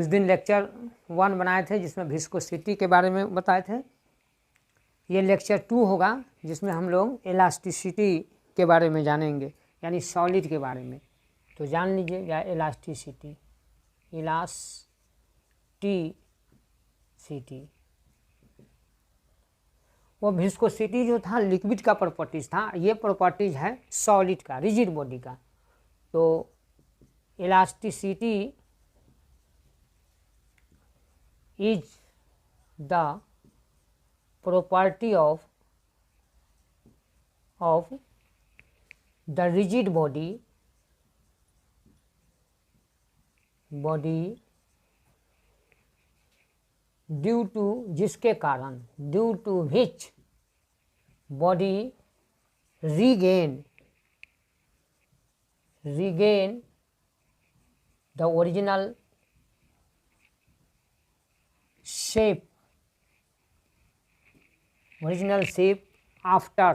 उस दिन लेक्चर 1 बनाए थे जिसमें विस्कोसिटी के बारे में बताए थे। ये लेक्चर 2 होगा जिसमें हम लोग इलास्टिसिटी के बारे में जानेंगे, यानी सॉलिड के बारे में। तो जान लीजिए या इलास्टिसिटी, इलास्टिसिटी वो विस्कोसिटी जो था लिक्विड का प्रॉपर्टीज था, ये प्रॉपर्टीज है सॉलिड का, रिजिड बॉडी का। तो elasticity is the property of the rigid body due to जिसके कारण due to which body regain the original shape after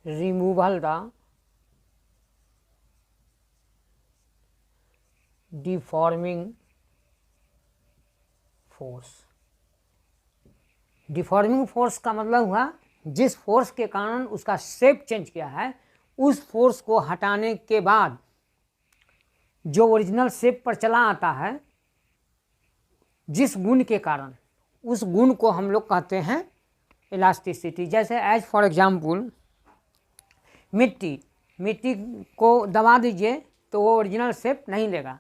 removal the deforming force। Deforming force का मतलब हुआ जिस फोर्स के कारण उसका शेप चेंज किया है, उस फोर्स को हटाने के बाद जो ओरिजिनल शेप पर चला आता है, जिस गुण के कारण, उस गुण को हम लोग कहते हैं इलास्टिसिटी। जैसे एज फॉर एग्जाम्पल मिट्टी को दबा दीजिए तो वो ओरिजिनल शेप नहीं लेगा,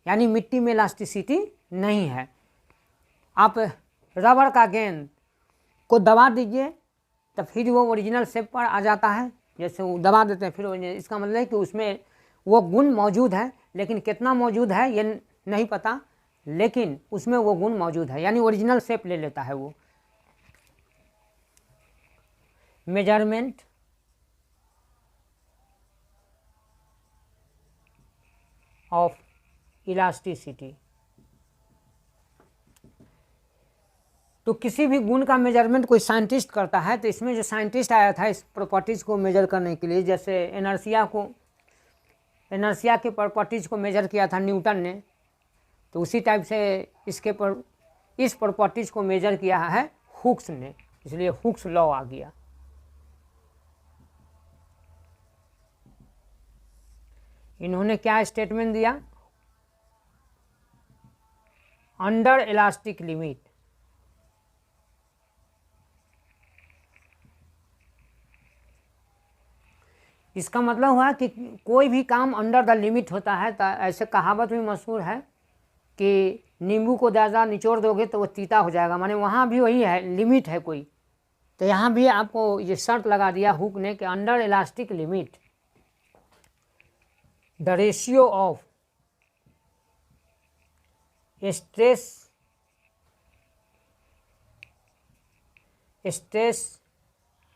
यानी मिट्टी में इलास्टिसिटी नहीं है। आप रबर का गेंद को दबा दीजिए तो फिर वो ओरिजिनल शेप पर आ जाता है, जैसे वो दबा देते हैं फिर इसका मतलब है कि उसमें वो गुण मौजूद है, लेकिन कितना मौजूद है ये नहीं पता, लेकिन उसमें वो गुण मौजूद है, यानी ओरिजिनल शेप ले लेता है वो। मेजरमेंट ऑफ इलास्टिसिटी, तो किसी भी गुण का मेजरमेंट कोई साइंटिस्ट करता है, तो इसमें जो साइंटिस्ट आया था इस प्रॉपर्टीज़ को मेजर करने के लिए, जैसे इनर्शिया के प्रॉपर्टीज़ को मेजर किया था न्यूटन ने, तो उसी टाइप से इस प्रॉपर्टीज़ को मेजर किया है हुक्स ने, इसलिए हुक्स लॉ आ गया। इन्होंने क्या स्टेटमेंट दिया? अंडर इलास्टिक लिमिट, इसका मतलब हुआ कि कोई भी काम अंडर द लिमिट होता है। तो ऐसे कहावत भी मशहूर है कि नींबू को ज़्यादा निचोड़ दोगे तो वो तीता हो जाएगा, माने वहाँ भी वही है, लिमिट है कोई। तो यहाँ भी आपको ये शर्त लगा दिया हुक ने कि under elastic limit the ratio of stress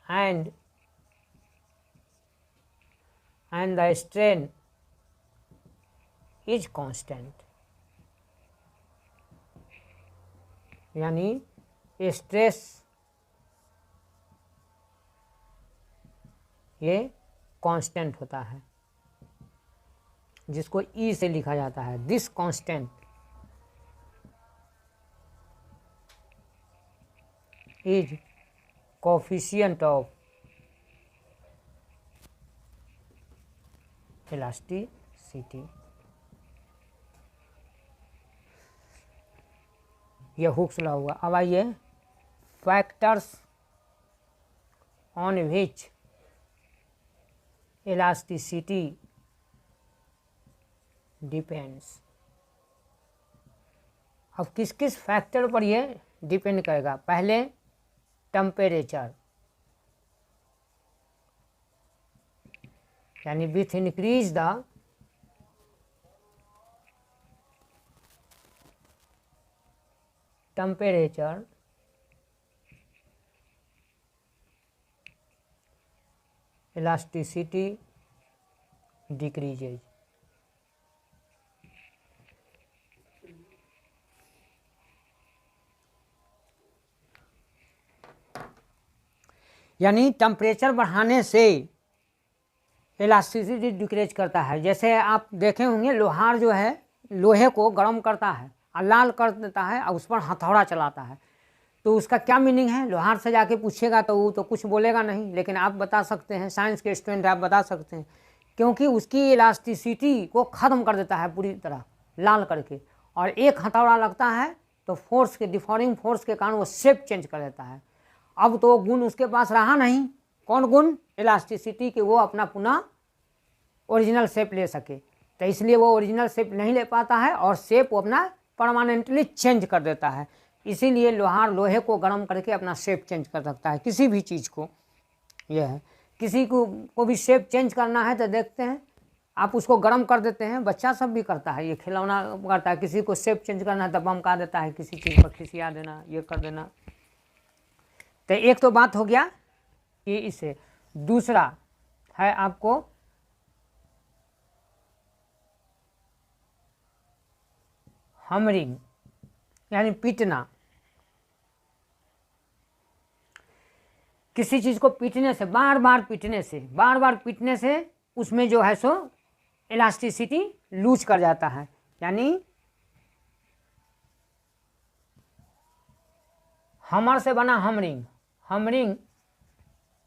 and the strain is constant, यानी स्ट्रेस ये कांस्टेंट होता है, जिसको ई से लिखा जाता है। This constant is coefficient of elasticity. यह हुक्स लॉ हुआ। अब आइए factors on which elasticity depends. अब किस किस फैक्टर पर यह डिपेंड करेगा? पहले टेम्परेचर, यानी with increase the temperature elasticity decreases. यानी टेम्परेचर बढ़ाने से इलास्टिसिटी डिक्रीज करता है। जैसे आप देखे होंगे लोहार जो है लोहे को गर्म करता है और लाल कर देता है और उस पर हथौड़ा चलाता है, तो उसका क्या मीनिंग है? लोहार से जाके पूछेगा तो वो तो कुछ बोलेगा नहीं, लेकिन आप बता सकते हैं, साइंस के स्टूडेंट आप बता सकते हैं, क्योंकि उसकी इलास्टिसिटी को ख़त्म कर देता है पूरी तरह लाल करके। और एक हथौड़ा लगता है तो फोर्स के डिफॉर्मिंग फोर्स के कारण वो शेप चेंज कर देता है। अब तो गुण उसके पास रहा नहीं, कौन गुण? इलास्टिसिटी, कि वो अपना पुनः ओरिजिनल शेप ले सके। तो इसलिए वो ओरिजिनल शेप नहीं ले पाता है और शेप वो अपना परमानेंटली चेंज कर देता है। इसीलिए लोहार लोहे को गर्म करके अपना शेप चेंज कर सकता है, किसी भी चीज़ को। यह है, किसी को भी शेप चेंज करना है तो देखते हैं आप उसको गर्म कर देते हैं, बच्चा सब भी करता है, ये खिलौना करता है। किसी को शेप चेंज करना है तो बमका देता है, किसी चीज़ पर खिसिया देना, ये कर देना। तो एक तो बात हो गया कि इसे, दूसरा है आपको हमरिंग, यानी पीटना। किसी चीज़ को पीटने से, बार बार पीटने से उसमें जो है सो इलास्टिसिटी लूज कर जाता है। यानी हमर से बना hammering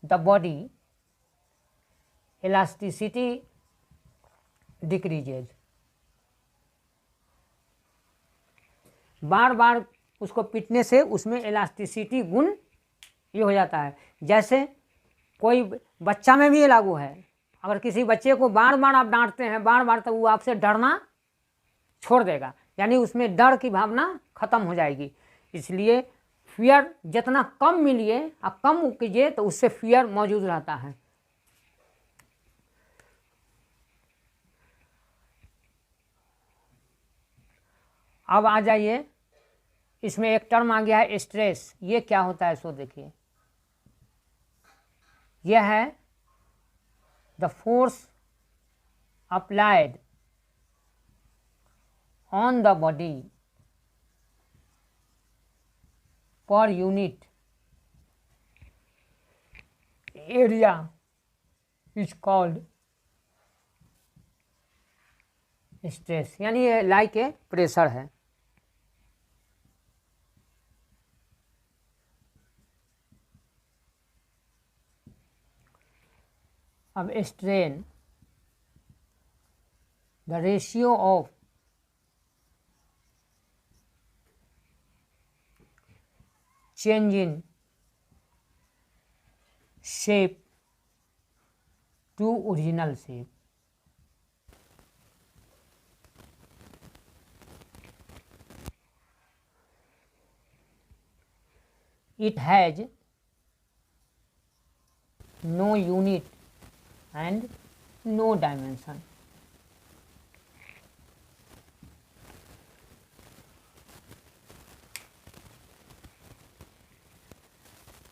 the body, elasticity decreases. बार बार उसको पीटने से उसमें इलास्टिसिटी गुण ये हो जाता है। जैसे कोई बच्चा में भी ये लागू है, अगर किसी बच्चे को बार बार आप डांटते हैं बार बार, तो वो आपसे डरना छोड़ देगा, यानी उसमें डर की भावना खत्म हो जाएगी। इसलिए फियर जितना कम मिलिए, आप कम कीजिए, तो उससे फियर मौजूद रहता है। अब आ जाइए, इसमें एक टर्म आ गया है स्ट्रेस। ये क्या होता है सो देखिए, यह है the force applied on the body per unit area is called stress, यानी ये लाइक ए प्रेशर है। अब strain, the ratio of change in shape to original shape. It has no unit and no dimension.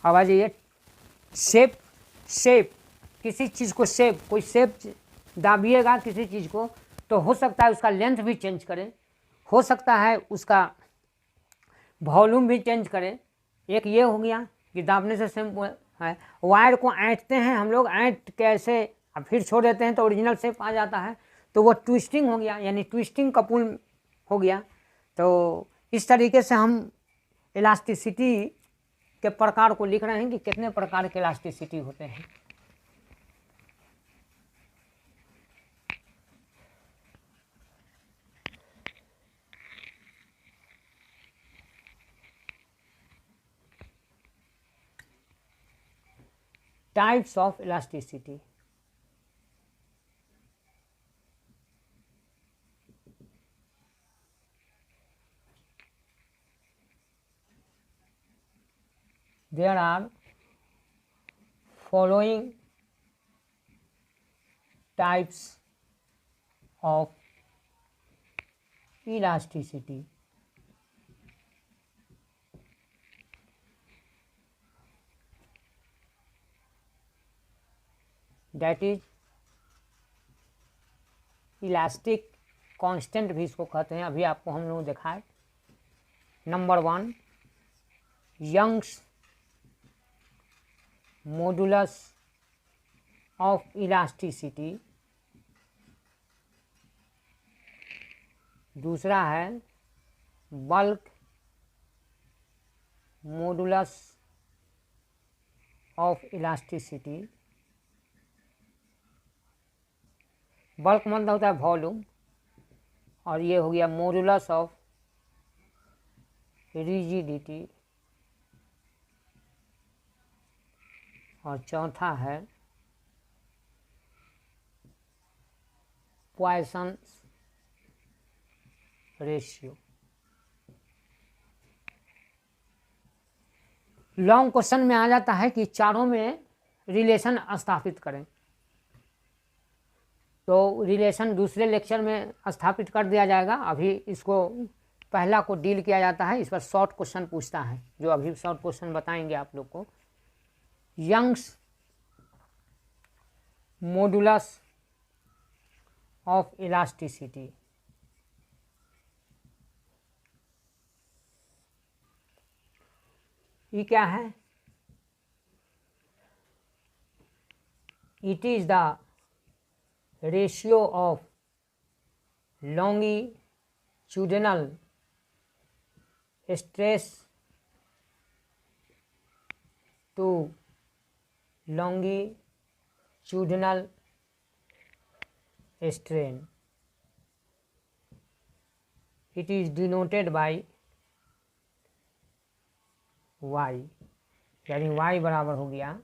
अब आ जाइए shape. किसी चीज़ को shape, कोई shape दाबिएगा किसी चीज़ को, तो हो सकता है उसका लेंथ भी चेंज करे, हो सकता है उसका वॉल्यूम भी चेंज करे। एक ये हो गया कि दाबने से सेम है। वायर को ऐंठते हैं हम लोग, ऐंठ के ऐसे अब फिर छोड़ देते हैं तो ओरिजिनल शेप आ जाता है, तो वो ट्विस्टिंग हो गया, यानी ट्विस्टिंग का पुल हो गया। तो इस तरीके से हम इलास्टिसिटी के प्रकार को लिख रहे हैं कि कितने प्रकार के इलास्टिसिटी होते हैं। Types of elasticity. There are following types of elasticity. That is elastic constant भी इसको कहते हैं, अभी आपको हम लोग दिखाए। Number 1 Young's modulus of elasticity, दूसरा है bulk modulus of elasticity. Bulk मतलब होता है वॉल्यूम, और ये हो गया मॉडुलस ऑफ रिजिडिटी, और चौथा है पॉइसन्स रेशियो। लॉन्ग क्वेश्चन में आ जाता है कि चारों में रिलेशन स्थापित करें, तो रिलेशन दूसरे लेक्चर में स्थापित कर दिया जाएगा। अभी इसको पहला को डील किया जाता है, इस पर शॉर्ट क्वेश्चन पूछता है, जो अभी शॉर्ट क्वेश्चन बताएंगे आप लोग को। यंग्स मॉडुलस ऑफ इलास्टिसिटी, ये क्या है? It is the ratio of longitudinal stress to longitudinal strain. It is denoted by y, यानी y बराबर हो गया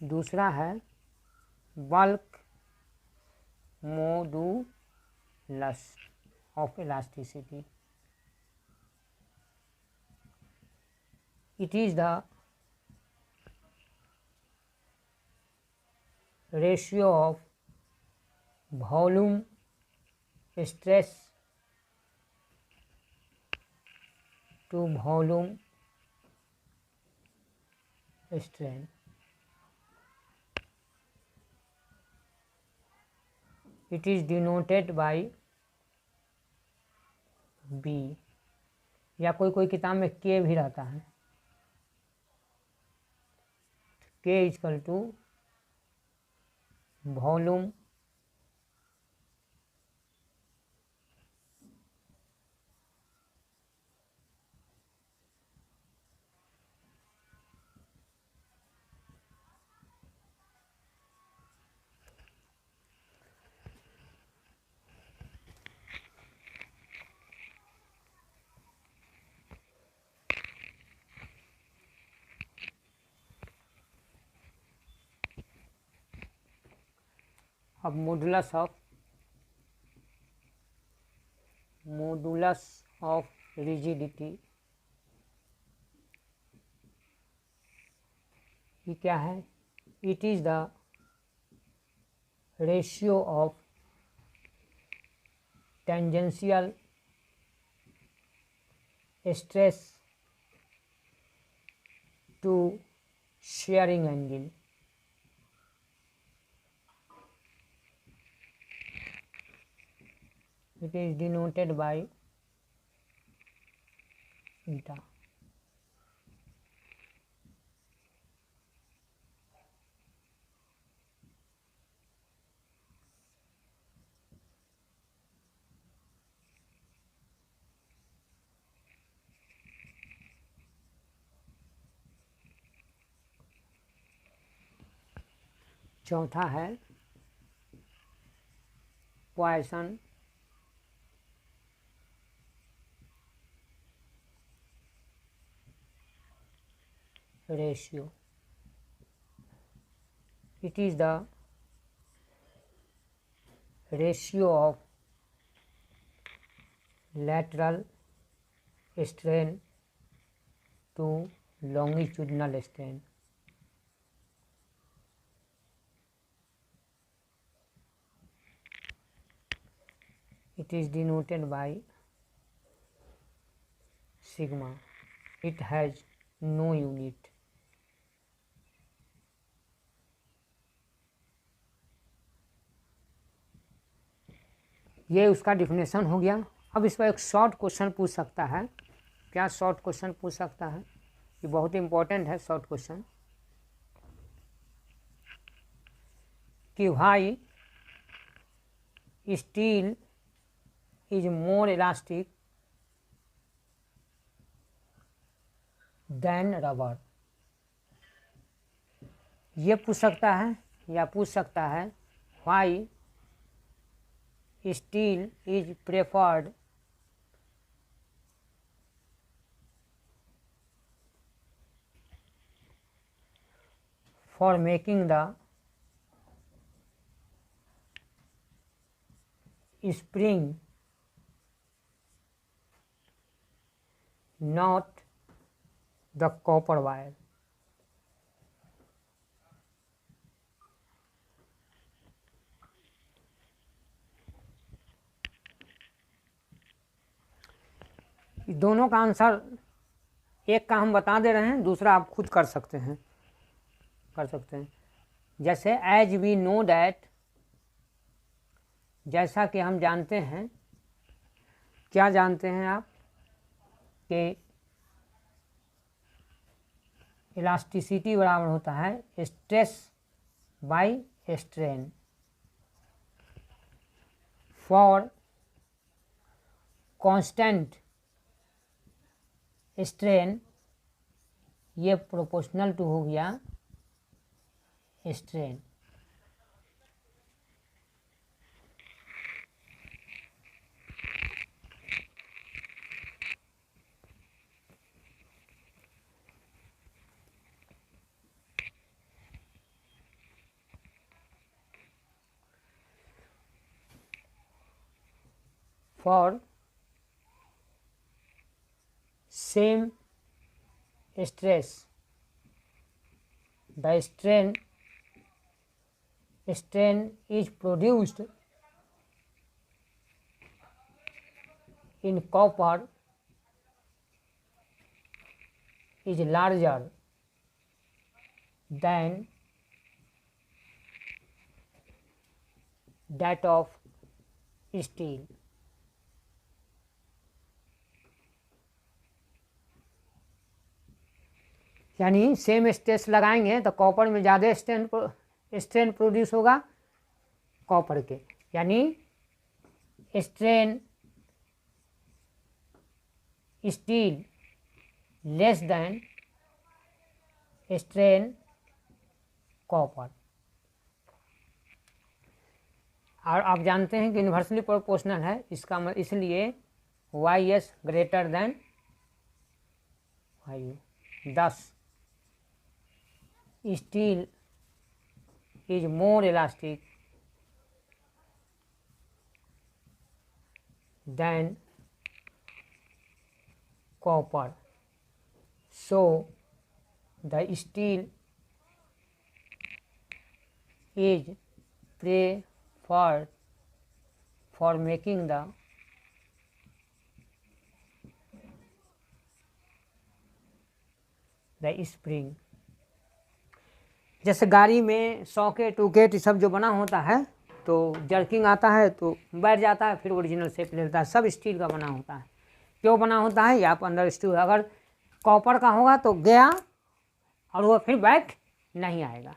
दूसरा है bulk modulus of elasticity. It is the ratio of volume stress to volume strain. It is denoted by B, या कोई कोई किताब में K भी रहता है। K इक्वल टू वॉल्यूम अब मॉडुलस ऑफ रिजिडिटी, ये क्या है? It is the ratio of tangential stress to shearing angle. It is denoted by eta. चौथा है Poisson ratio. It is the ratio of lateral strain to longitudinal strain. It is denoted by sigma, it has no unit. ये उसका definition हो गया। अब इस पर एक शॉर्ट क्वेश्चन पूछ सकता है। क्या शॉर्ट क्वेश्चन पूछ सकता है? ये बहुत इंपॉर्टेंट है शॉर्ट क्वेश्चन, कि why steel is more elastic than rubber. ये पूछ सकता है, या पूछ सकता है why steel is preferred for making the spring, not the copper wire। दोनों का आंसर, एक का हम बता दे रहे हैं, दूसरा आप खुद कर सकते हैं। जैसे एज वी नो डैट, जैसा कि हम जानते हैं। क्या जानते हैं आप? कि इलास्टिसिटी बराबर होता है stress by strain. For constant strain, ये प्रोपोर्शनल टू हो गया strain. For same stress, the strain is produced in copper is larger than that of steel। यानी सेम स्ट्रेस लगाएंगे तो कॉपर में ज़्यादा स्ट्रेन प्रोड्यूस होगा कॉपर के, यानी strain steel less than strain copper. और आप जानते हैं कि यूनिवर्सली प्रोपोर्शनल है, इसका मतलब इसलिए Y S greater than Y. 10 steel is more elastic than copper, so the steel is preferred for making the spring। जैसे गाड़ी में सॉकेट उकेट सब जो बना होता है तो जर्किंग आता है तो बैठ जाता है, फिर ओरिजिनल शेप ले लेता है। सब स्टील का बना होता है। क्यों बना होता है? या आप अंदर स्टील, अगर कॉपर का होगा तो गया और वो फिर बैक नहीं आएगा।